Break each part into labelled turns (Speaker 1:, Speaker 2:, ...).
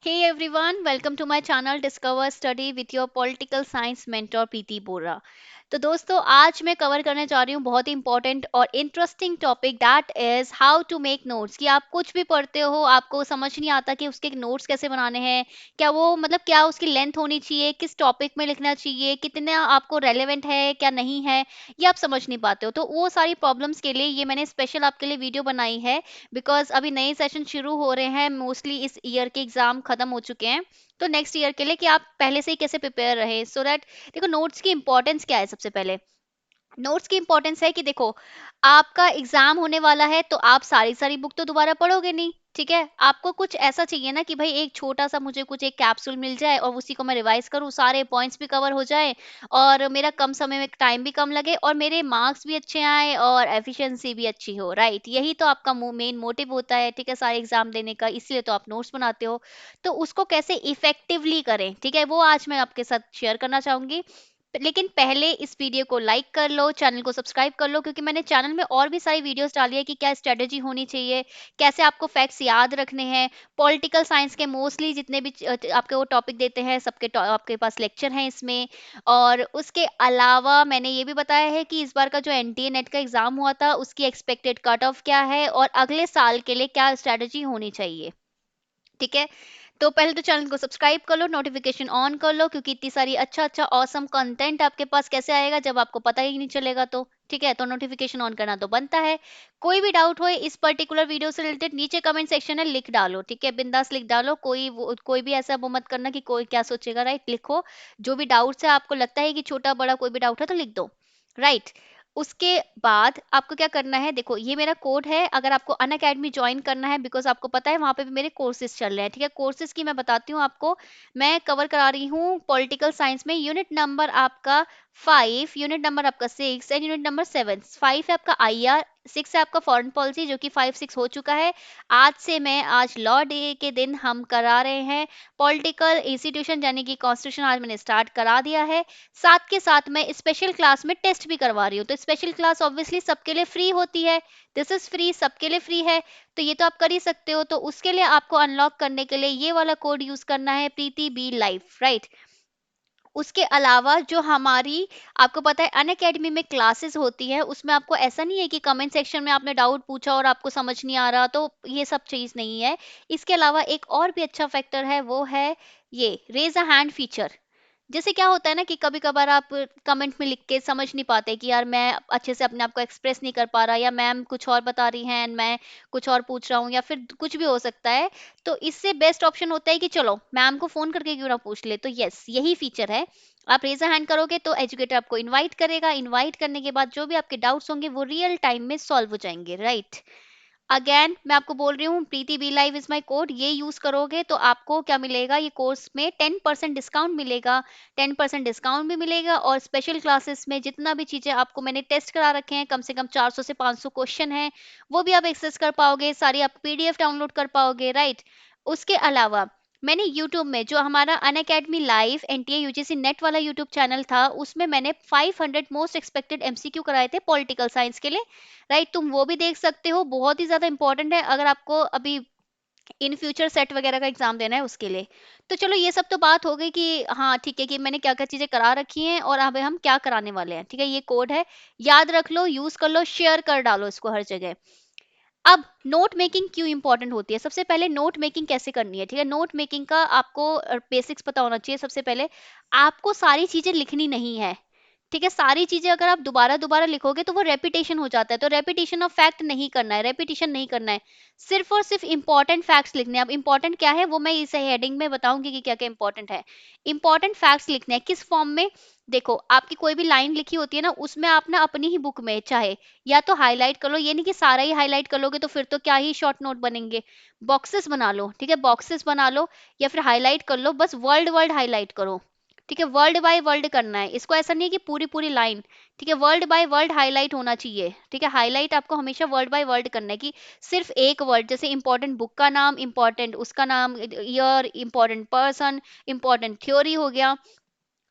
Speaker 1: Hey everyone, welcome to my channel Discover Study with your political science mentor प्रीति बोरा। तो दोस्तों आज मैं cover करने जा रही हूँ बहुत ही इंपॉर्टेंट और interesting topic that is how to make notes. कि आप कुछ भी पढ़ते हो आपको समझ नहीं आता कि उसके नोट्स कैसे बनाने हैं, क्या वो मतलब क्या उसकी लेंथ होनी चाहिए, किस टॉपिक में लिखना चाहिए, कितना आपको रेलेवेंट है क्या नहीं है, ये आप समझ नहीं पाते हो। तो वो सारी प्रॉब्लम्स के लिए ये मैंने स्पेशल आपके लिए वीडियो बनाई है। बिकॉज अभी नए सेशन शुरू हो रहे हैं, मोस्टली इस ईयर के एग्जाम खत्म हो चुके हैं। तो नेक्स्ट ईयर के लिए कि आप पहले से ही कैसे प्रिपेयर रहे सो दैट देखो नोट्स की इंपॉर्टेंस क्या है। सबसे पहले नोट्स की इंपॉर्टेंस है कि देखो आपका एग्जाम होने वाला है तो आप सारी सारी बुक तो दोबारा पढ़ोगे नहीं, ठीक है। आपको कुछ ऐसा चाहिए ना कि भाई एक छोटा सा मुझे कुछ एक कैप्सूल मिल जाए और उसी को मैं रिवाइज करूँ, सारे पॉइंट्स भी कवर हो जाए और मेरा कम समय में टाइम भी कम लगे और मेरे मार्क्स भी अच्छे आए और एफिशिएंसी भी अच्छी हो। राइट, यही तो आपका मेन मोटिव होता है, ठीक है, सारे एग्जाम देने का, इसलिए तो आप नोट्स बनाते हो। तो उसको कैसे इफेक्टिवली करें, ठीक है, वो आज मैं आपके साथ शेयर करना चाहूंगी। लेकिन पहले इस वीडियो को लाइक कर लो, चैनल को सब्सक्राइब कर लो, क्योंकि मैंने चैनल में और भी सारी वीडियोस डाली है कि क्या स्ट्रेटेजी होनी चाहिए, कैसे आपको फैक्ट्स याद रखने हैं। पॉलिटिकल साइंस के मोस्टली जितने भी आपके वो टॉपिक देते हैं सबके आपके पास लेक्चर हैं इसमें। और उसके अलावा मैंने ये भी बताया है कि इस बार का जो एनटीए नेट का एग्जाम हुआ था उसकी एक्सपेक्टेड कट ऑफ क्या है और अगले साल के लिए क्या स्ट्रेटेजी होनी चाहिए, ठीक है। तो पहले तो चैनल को सब्सक्राइब कर लो, नोटिफिकेशन ऑन कर लो, क्योंकि इतनी सारी अच्छा अच्छा ऑसम कंटेंट आपके पास कैसे आएगा जब आपको पता ही नहीं चलेगा। तो ठीक है, तो नोटिफिकेशन ऑन करना तो बनता है। कोई भी डाउट हो इस पर्टिकुलर वीडियो से रिलेटेड नीचे कमेंट सेक्शन में लिख डालो, ठीक है, बिंदास लिख डालो। कोई भी ऐसा वो मत करना कि कोई क्या सोचेगा। राइट, लिखो जो भी डाउट्स है, आपको लगता है कि छोटा बड़ा कोई भी डाउट है तो लिख दो। राइट, उसके बाद आपको क्या करना है, देखो ये मेरा कोड है अगर आपको अन अकेडमी ज्वाइन करना है, बिकॉज आपको पता है वहां पे भी मेरे कोर्सेज चल रहे हैं, ठीक है। कोर्सेज की मैं बताती हूँ आपको। मैं कवर करा रही हूँ पॉलिटिकल साइंस में यूनिट नंबर आपका 5, यूनिट नंबर आपका 6 एंड यूनिट नंबर 7। 5 है आपका आईआर, 6 है आपका फॉरेन पॉलिसी जो कि 5 6 हो चुका है। आज लॉ डे के दिन हम करा रहे हैं पॉलिटिकल इंस्टीट्यूशन यानी कि कॉन्स्टिट्यूशन, आज मैंने स्टार्ट करा दिया है। साथ के साथ मैं स्पेशल क्लास में टेस्ट भी करवा रही हूँ। तो स्पेशल क्लास ऑब्वियसली सबके लिए फ्री होती है, दिस इज फ्री, सबके लिए फ्री है। तो ये तो आप कर ही सकते हो। तो उसके लिए आपको अनलॉक करने के लिए ये वाला कोड यूज करना है, प्रीति बी लाइफ। राइट, उसके अलावा जो हमारी आपको पता है अन अकेडमी में क्लासेस होती है, उसमें आपको ऐसा नहीं है कि कमेंट सेक्शन में आपने डाउट पूछा और आपको समझ नहीं आ रहा, तो ये सब चीज नहीं है। इसके अलावा एक और भी अच्छा फैक्टर है, वो है ये रेज अ हैंड फीचर। जैसे क्या होता है ना कि कभी कभार आप कमेंट में लिख के समझ नहीं पाते कि यार मैं अच्छे से अपने आप को एक्सप्रेस नहीं कर पा रहा, या मैम कुछ और बता रही हैं and मैं कुछ और पूछ रहा हूँ, या फिर कुछ भी हो सकता है। तो इससे बेस्ट ऑप्शन होता है कि चलो मैम को फोन करके क्यों ना पूछ ले। तो यस, यही फीचर है। आप रेजर हैंड करोगे तो एजुकेटर आपको इनवाइट करेगा, इनवाइट करने के बाद जो भी आपके डाउट्स होंगे वो रियल टाइम में सॉल्व हो जाएंगे। राइट, अगेन मैं आपको बोल रही हूँ, Preeti B live is my code, ये यूज करोगे तो आपको क्या मिलेगा, ये कोर्स में 10% डिस्काउंट मिलेगा। 10% डिस्काउंट भी मिलेगा और स्पेशल क्लासेस में जितना भी चीजें आपको मैंने टेस्ट करा रखे हैं, कम से कम 400 से 500 क्वेश्चन है, वो भी आप एक्सेस कर पाओगे, सारी आप पीडीएफ डाउनलोड कर पाओगे। राइट, उसके अलावा मैंने YouTube में जो हमारा Unacademy live NTA UGC NET वाला YouTube चैनल था, उसमें मैंने 500 मोस्ट एक्सपेक्टेड एमसीक्यू कराए थे पॉलिटिकल साइंस के लिए। राइट, तुम वो भी देख सकते हो, बहुत ही ज्यादा इंपॉर्टेंट है अगर आपको अभी इन फ्यूचर सेट वगैरह का एग्जाम देना है उसके लिए। तो चलो ये सब तो बात हो गई कि हाँ ठीक है कि मैंने क्या क्या चीजें करा रखी हैं और अब हम क्या कराने वाले हैं, ठीक है। ये कोड है, याद रख लो, यूज कर लो, शेयर कर डालो इसको हर जगह। अब नोट मेकिंग क्यों इंपॉर्टेंट होती है, सबसे पहले नोट मेकिंग कैसे करनी है, ठीक है। नोट मेकिंग का आपको बेसिक्स पता होना चाहिए। सबसे पहले आपको सारी चीजें लिखनी नहीं है, ठीक है। सारी चीजें अगर आप दोबारा दोबारा लिखोगे तो वो रेपिटेशन हो जाता है, तो रेपिटेशन ऑफ फैक्ट नहीं करना है, रेपिटेशन नहीं करना है। सिर्फ और सिर्फ इंपॉर्टेंट फैक्ट्स लिखने हैं। अब इंपॉर्टेंट क्या है वो मैं इस हेडिंग में बताऊंगी कि क्या क्या इंपॉर्टेंट है। इंपॉर्टेंट फैक्ट्स लिखने हैं किस फॉर्म में, देखो आपकी कोई भी लाइन लिखी होती है ना, उसमें आप ना अपनी ही बुक में चाहे या तो हाईलाइट कर लो, ये नहीं कि सारा ही हाईलाइट कर लोगे तो फिर तो क्या ही शॉर्ट नोट बनेंगे। बॉक्सेस बना लो, ठीक है, बॉक्सेस बना लो या फिर हाईलाइट कर लो, बस वर्ल्ड वर्ल्ड हाईलाइट करो, ठीक है। वर्ल्ड बाय वर्ल्ड करना है इसको, ऐसा नहीं है कि पूरी पूरी लाइन, ठीक है। वर्ल्ड बाय वर्ल्ड हाईलाइट होना चाहिए, ठीक है। हाईलाइट आपको हमेशा वर्ल्ड बाय वर्ल्ड करना है कि सिर्फ एक वर्ड, जैसे इंपॉर्टेंट बुक का नाम, इंपॉर्टेंट उसका नाम, year, important person, important theory हो गया,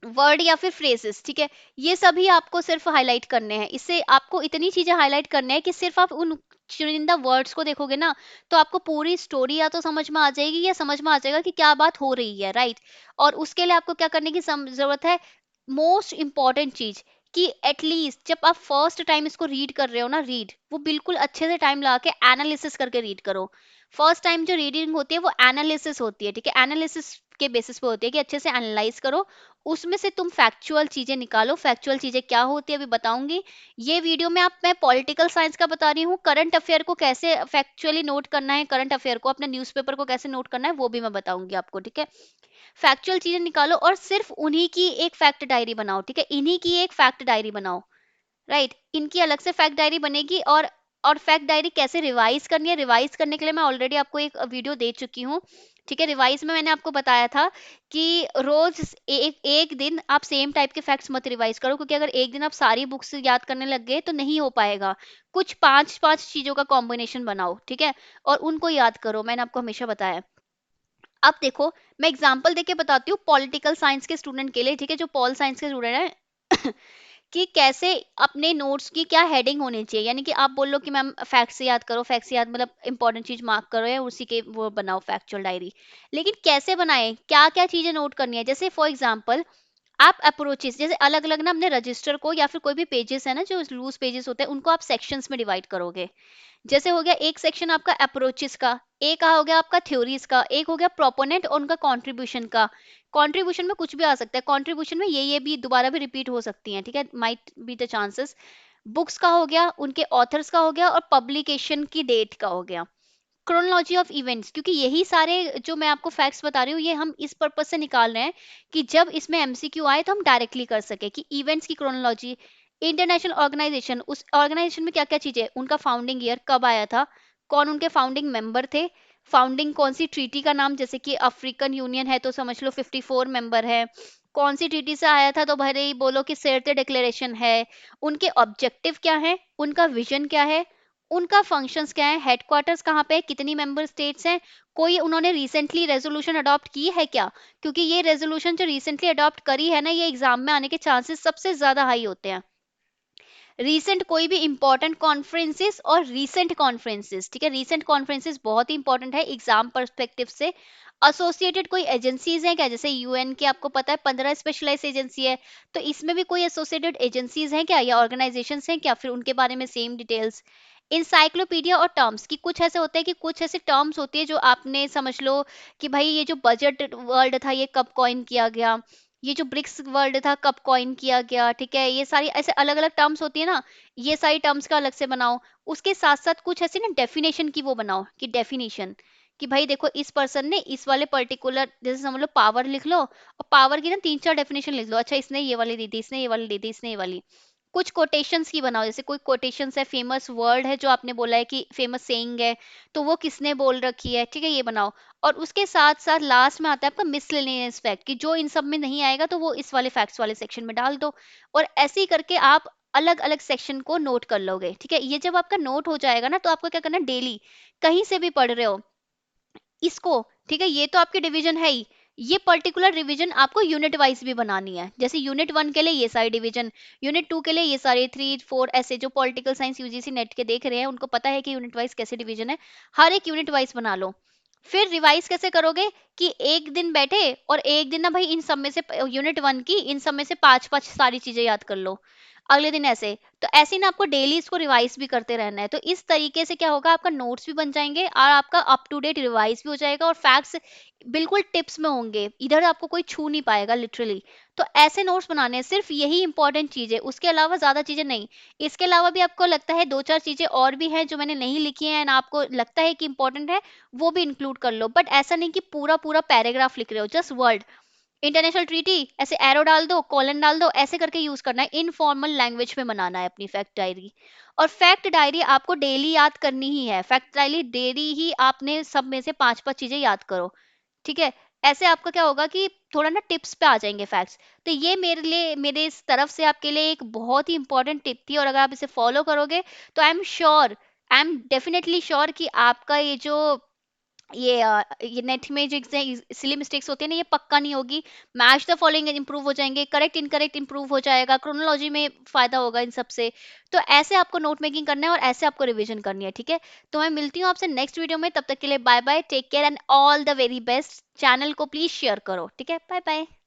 Speaker 1: वर्ड या फिर फ्रेजेस, ठीक है। ये सभी आपको सिर्फ हाईलाइट करने हैं। इससे आपको इतनी चीजें हाईलाइट करने हैं कि सिर्फ आप उन चुनिंदा वर्ड्स को देखोगे ना, तो आपको पूरी स्टोरी या तो समझ में आ जाएगी या समझ में आ जाएगा कि क्या बात हो रही है, राइट। और उसके लिए आपको क्या करने की जरूरत है, मोस्ट इंपॉर्टेंट चीज, कि एटलीस्ट जब आप फर्स्ट टाइम इसको रीड कर रहे हो ना, रीड वो बिल्कुल अच्छे से टाइम लगा के एनालिसिस करके रीड करो। फर्स्ट टाइम जो रीडिंग होती है वो एनालिसिस होती है, ठीक है, एनालिसिस के बेसिस पे होती है कि अच्छे से एनालाइज करो, उसमें से तुम फैक्चुअल चीजें निकालो। फैक्चुअल चीजें क्या होती है अभी बताऊंगी। ये वीडियो में आप मैं पॉलिटिकल साइंस का बता रही हूँ, करंट अफेयर को कैसे फैक्चुअली नोट करना है, करंट अफेयर को अपने न्यूज़पेपर को कैसे नोट करना है वो भी मैं बताऊंगी आपको, ठीक है। फैक्चुअल चीजें निकालो और सिर्फ उन्हीं की एक फैक्ट डायरी बनाओ, ठीक है, इन्हीं की एक फैक्ट डायरी बनाओ, राइट। इनकी अलग से फैक्ट डायरी बनेगी। और फैक्ट डायरी कैसे रिवाइज करनी है, रिवाइज करने के लिए मैं ऑलरेडी आपको एक वीडियो दे चुकी हूँ, ठीक है। रिवाइज में मैंने आपको बताया था कि रोज एक एक दिन आप सेम टाइप के फैक्ट्स मत रिवाइज करो, क्योंकि अगर एक दिन आप सारी बुक्स याद करने लग गए तो नहीं हो पाएगा। कुछ पांच पांच चीजों का कॉम्बिनेशन बनाओ, ठीक है, और उनको याद करो, मैंने आपको हमेशा बताया। अब देखो, मैं एग्जांपल देके बताती हूँ पॉलिटिकल साइंस के स्टूडेंट के लिए, ठीक है, जो पॉल साइंस के स्टूडेंट है कि कैसे अपने नोट्स की क्या हेडिंग होनी चाहिए। यानी कि आप बोल लो कि मैम फैक्ट से याद करो, फैक्ट से याद मतलब इंपॉर्टेंट चीज मार्क करो या उसी के वो बनाओ फैक्चुअल डायरी। लेकिन कैसे बनाए, क्या क्या चीजें नोट करनी है, जैसे फॉर एग्जांपल आप अप्रोचेस जैसे अलग अलग ना अपने रजिस्टर को या फिर कोई भी पेजेस है ना जो लूज पेजेस होते हैं उनको आप सेक्शंस में डिवाइड करोगे। जैसे हो गया एक सेक्शन आपका अप्रोचेस का, एक हो गया आपका थ्योरीज का, एक हो गया प्रोपोनेंट और उनका कंट्रीब्यूशन का। कंट्रीब्यूशन में कुछ भी आ सकता है, कंट्रीब्यूशन में ये भी दोबारा भी रिपीट हो सकती हैं, ठीक है, might be the chances. Books का हो गया, उनके ऑथर्स का हो गया, और पब्लिकेशन की डेट का हो गया। क्रोनोलॉजी ऑफ इवेंट्स, क्योंकि यही सारे जो मैं आपको फैक्ट्स बता रही हूँ ये हम इस पर्पज से निकाल रहे हैं कि जब इसमें एमसीक्यू आए तो हम डायरेक्टली कर सके कि इवेंट्स की क्रोनोलॉजी। इंटरनेशनल ऑर्गेनाइजेशन, उस ऑर्गेनाइजेशन में क्या क्या चीजें, उनका फाउंडिंग ईयर कब आया था, कौन उनके फाउंडिंग मेंबर थे, फाउंडिंग कौन सी ट्रीटी का नाम, जैसे कि अफ्रीकन यूनियन है तो समझ लो 54 मेंबर है, कौन सी ट्रीटी से आया था तो भले बोलो कि सेर्ते डिक्लेरेशन है, उनके ऑब्जेक्टिव क्या है, उनका विजन क्या है, उनका फंक्शंस क्या है, हेडक्वार्टर्स कहाँ पे है, कितनी मेंबर स्टेट्स हैं, कोई उन्होंने रिसेंटली रेजोल्यूशन अडॉप्ट की है क्या, क्योंकि ये रेजोल्यूशन जो रिसेंटली अडॉप्ट करी है ना ये एग्जाम में आने के चांसेस सबसे ज्यादा हाई होते हैं। रीसेंट कोई भी इंपॉर्टेंट कॉन्फ्रेंसेस और रीसेंट कॉन्फ्रेंसेस, ठीक है, रीसेंट कॉन्फ्रेंसेस बहुत ही इंपॉर्टेंट है एग्जाम परस्पेक्टिव से। एसोसिएटेड कोई एजेंसीज हैं क्या, जैसे यूएन के आपको पता है 15 स्पेशलाइज एजेंसी है, तो इसमें भी कोई एसोसिएटेड एजेंसीज हैं क्या या ऑर्गेनाइजेशंस हैं क्या, फिर उनके बारे में सेम डिटेल्स। इंसाइक्लोपीडिया और टर्म्स की कुछ ऐसे होते हैं कि कुछ ऐसे टर्म्स होती है जो आपने समझ लो कि भाई ये जो बजट वर्ल्ड था ये कब कॉइन किया गया, ये जो ब्रिक्स वर्ल्ड था कब कॉइन किया गया, ठीक है, ये सारी ऐसे अलग अलग टर्म्स होती है ना, ये सारी टर्म्स का अलग से बनाओ। उसके साथ साथ कुछ ऐसे ना डेफिनेशन की वो बनाओ कि डेफिनेशन, कि भाई देखो इस पर्सन ने इस वाले पर्टिकुलर, जैसे समझ लो पावर लिख लो और पावर की ना तीन चार डेफिनेशन लिख लो, अच्छा इसने ये वाली दी थी, इसने ये वाली दी थी, इसने ये वाली। कुछ कोटेशंस की बनाओ, जैसे कोई कोटेशंस है, फेमस वर्ड है जो आपने बोला है कि फेमस सेइंग है, तो वो किसने बोल रखी है, ठीक है, ये बनाओ। और उसके साथ साथ लास्ट में आता है आपका मिसलेनियस फैक्ट, कि जो इन सब में नहीं आएगा तो वो इस वाले फैक्ट्स वाले सेक्शन में डाल दो। और ऐसे ही करके आप अलग अलग सेक्शन को नोट कर लोगे, ठीक है। ये जब आपका नोट हो जाएगा ना तो आपको क्या करना, डेली कहीं से भी पढ़ रहे हो इसको, ठीक है, ये तो आपके डिवीजन है ही, ये पर्टिकुलर रिवीजन आपको यूनिट वाइज भी बनानी है, जैसे यूनिट 1 के लिए ये सारी डिवीजन, यूनिट 2 के लिए ये सारे 3 4 ऐसे, जो पॉलिटिकल साइंस यूजीसी नेट के देख रहे हैं उनको पता है कि यूनिट वाइज कैसे डिवीजन है, हर एक यूनिट वाइज बना लो। फिर रिवाइज कैसे करोगे, कि एक दिन बैठे और एक दिन ना भाई इन सब में से यूनिट 1 की इन सब में से पांच पांच सारी चीजें याद कर लो, अगले दिन ऐसे। तो ऐसे ही ना आपको डेली इसको रिवाइज भी करते रहना है, तो इस तरीके से क्या होगा, आपका नोट्स भी बन जाएंगे और आपका अप टू डेट रिवाइज भी हो जाएगा और फैक्ट्स बिल्कुल टिप्स में होंगे, इधर आपको कोई छू नहीं पाएगा लिटरली। तो ऐसे नोट्स बनाने हैं, सिर्फ यही इंपॉर्टेंट चीज है, उसके अलावा ज्यादा चीजें नहीं। इसके अलावा भी आपको लगता है दो चार चीजें और भी हैं जो मैंने नहीं लिखी हैं ना, आपको लगता है कि इंपॉर्टेंट है, वो भी इंक्लूड कर लो, बट ऐसा नहीं कि पूरा पूरा पैराग्राफ लिख रहे हो, जस्ट वर्ड, इंटरनेशनल ट्रीटी ऐसे एरो डाल दो, कॉलन डाल दो, ऐसे करके यूज करना है, इनफॉर्मल लैंग्वेज में बनाना है अपनी फैक्ट डायरी। और फैक्ट डायरी आपको डेली याद करनी ही है, फैक्ट डायरी डेली ही आपने सब में से पांच पांच चीजें याद करो, ठीक है। ऐसे आपका क्या होगा कि थोड़ा ना टिप्स पे आ जाएंगे फैक्ट्स। तो ये मेरे लिए, मेरे इस तरफ से आपके लिए एक बहुत ही इंपॉर्टेंट टिप थी, और अगर आप इसे फॉलो करोगे तो I am sure, I am definitely sure कि आपका ये जो ये नेट में जो सिली मिस्टेक्स होती है ना, ये पक्का नहीं होगी। मैच द फॉलोइंग इंप्रूव हो जाएंगे, करेक्ट इनकरेक्ट इंप्रूव हो जाएगा, क्रोनोलॉजी में फायदा होगा इन सबसे। तो ऐसे आपको नोट मेकिंग करना है और ऐसे आपको रिवीजन करनी है, ठीक है। तो मैं मिलती हूँ आपसे नेक्स्ट वीडियो में, तब तक के लिए bye bye, take care and all the very best. Channel को प्लीज शेयर करो, ठीक है, बाय बाय।